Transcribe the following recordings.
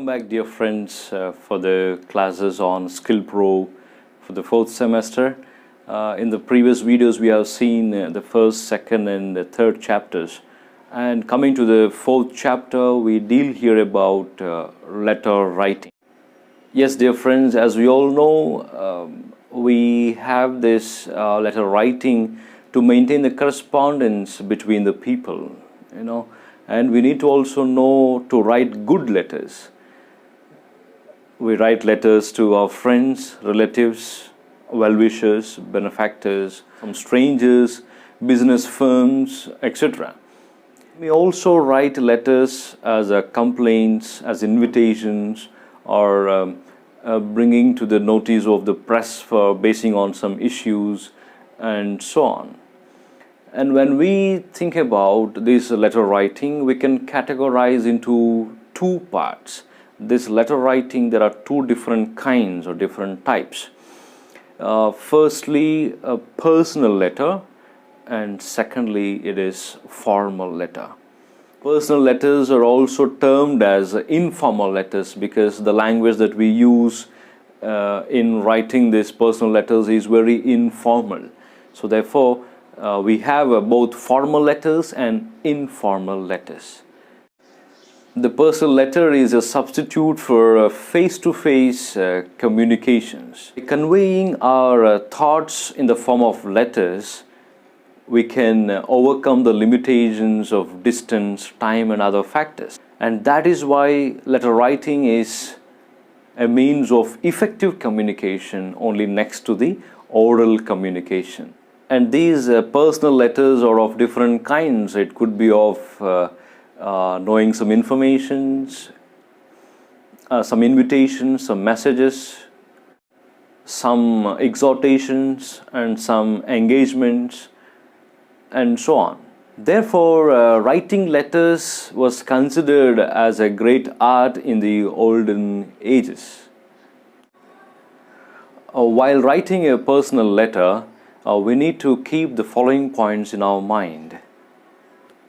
Welcome back, dear friends, for the classes on Skill Pro for the 4th semester. In the previous videos, we have seen the 1st, 2nd and the 3rd chapters. And coming to the 4th chapter, we deal here about letter writing. Yes, dear friends, as we all know, we have this letter writing to maintain the correspondence between the people, and we need to also know to write good letters. We write letters to our friends, relatives, well-wishers, benefactors, some strangers, business firms, etc. We also write letters as complaints, as invitations, or bringing to the notice of the press for basing on some issues, and so on. And when we think about this letter writing, we can categorize into two parts. This letter writing, there are two different kinds or different types. Firstly, a personal letter, and secondly, it is formal letter. Personal letters are also termed as informal letters because the language that we use in writing these personal letters is very informal. So therefore, we have both formal letters and informal letters. The personal letter is a substitute for face-to-face communications. Conveying our thoughts in the form of letters, we can overcome the limitations of distance, time and other factors. And that is why letter writing is a means of effective communication only next to the oral communication. And these personal letters are of different kinds. It could be of knowing some informations, some invitations, some messages, some exhortations, and some engagements, and so on. Therefore, writing letters was considered as a great art in the olden ages. While writing a personal letter, we need to keep the following points in our mind.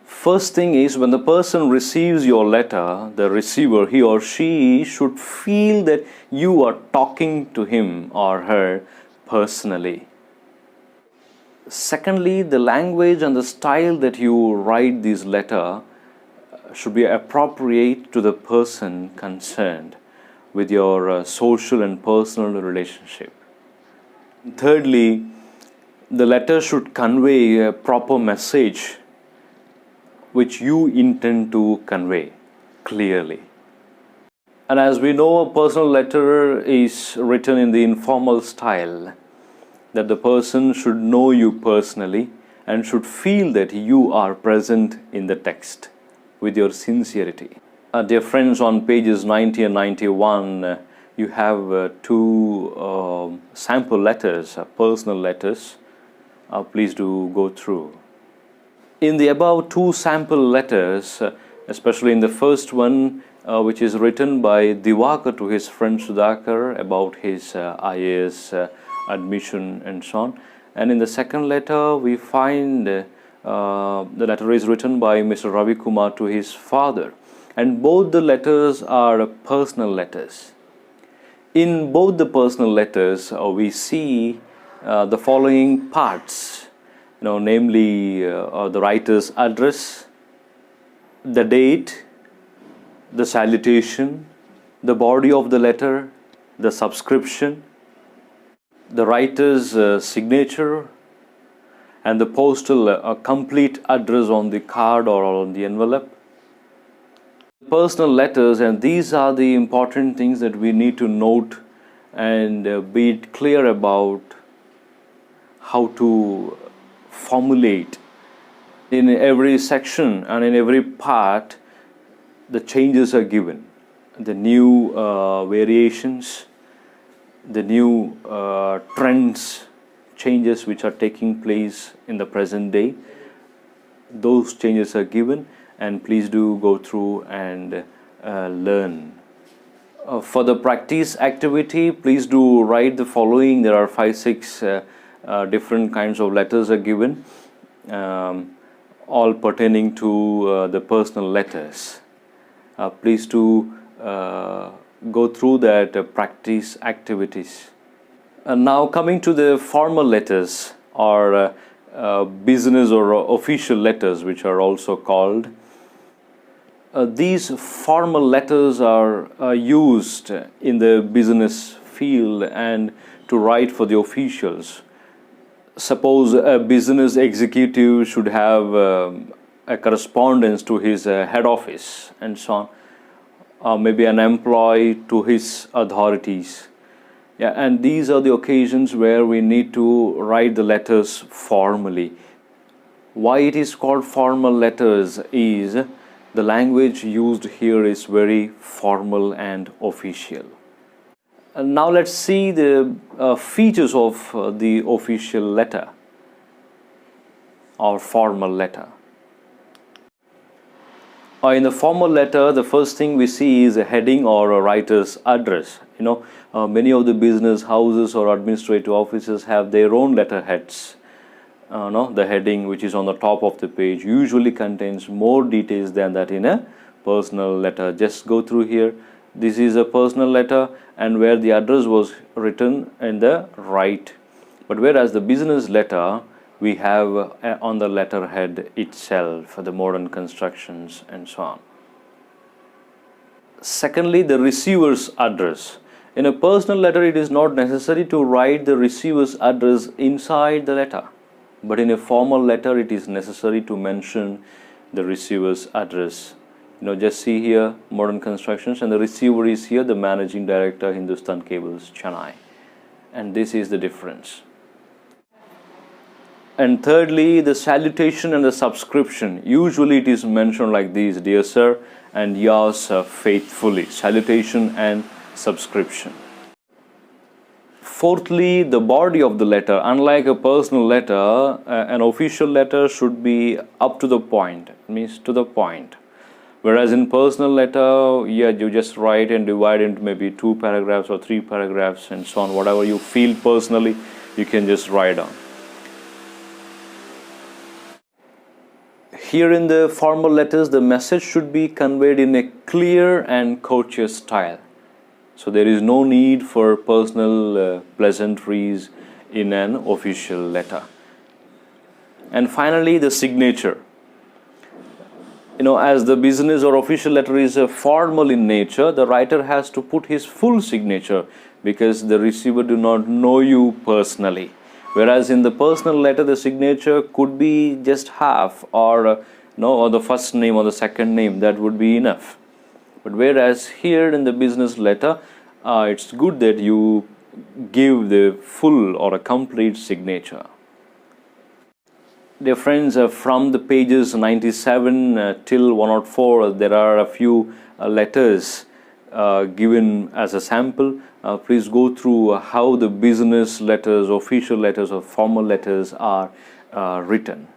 First thing is, when the person receives your letter, the receiver, he or she, should feel that you are talking to him or her personally. Secondly, the language and the style that you write this letter should be appropriate to the person concerned with your social and personal relationship. Thirdly, the letter should convey a proper message which you intend to convey clearly. And as we know, a personal letter is written in the informal style, that the person should know you personally and should feel that you are present in the text with your sincerity. Dear friends, on pages 90 and 91, you have two sample letters, personal letters. Please do go through. In the above two sample letters, especially in the first one, which is written by Divakar to his friend Sudhakar about his IAS admission and so on. And in the second letter, we find the letter is written by Mr. Ravi Kumar to his father. And both the letters are personal letters. In both the personal letters, we see the following parts, namely the writer's address, the date, the salutation, the body of the letter, the subscription, the writer's signature, and the postal complete address on the card or on the envelope. Personal letters, and these are the important things that we need to note and be clear about how to formulate. In every section and in every part, the changes are given, the new variations, the new trends, changes which are taking place in the present day. Those changes are given, and please do go through and learn. For the practice activity, please do write the following. There are 5-6 different kinds of letters are given, all pertaining to the personal letters. Please do go through that practice activities. And now coming to the formal letters, or business or official letters, which are also called. These formal letters are used in the business field and to write for the officials. Suppose a business executive should have a correspondence to his head office and so on, or maybe an employee to his authorities. Yeah, and these are the occasions where we need to write the letters formally. Why it is called formal letters is the language used here is very formal and official. And now let's see the features of the official letter or formal letter. In the formal letter, the first thing we see is a heading or a writer's address. Many of the business houses or administrative offices have their own letterheads. The heading, which is on the top of the page, usually contains more details than that in a personal letter. Just go through here. This is a personal letter, and where the address was written in the right. But whereas the business letter, we have on the letterhead itself, the modern constructions and so on. Secondly, the receiver's address. In a personal letter, it is not necessary to write the receiver's address inside the letter. But in a formal letter, it is necessary to mention the receiver's address. Just see here, modern constructions, and the receiver is here, the managing director, Hindustan Cables, Chennai. And this is the difference. And thirdly, the salutation and the subscription. Usually it is mentioned like this: dear sir and yours faithfully. Salutation and subscription. Fourthly, the body of the letter. Unlike a personal letter, an official letter should be up to the point, means to the point. Whereas in personal letter, you just write and divide into maybe 2 paragraphs or 3 paragraphs and so on. Whatever you feel personally, you can just write down. Here in the formal letters, the message should be conveyed in a clear and courteous style. So there is no need for personal pleasantries in an official letter. And finally, the signature. As the business or official letter is formal in nature, the writer has to put his full signature because the receiver do not know you personally. Whereas in the personal letter, the signature could be just half, or the first name or the second name, that would be enough. But whereas here in the business letter, it's good that you give the full or a complete signature. Dear friends, from the pages 97 till 104, there are a few letters given as a sample. Please go through how the business letters, official letters or formal letters are written.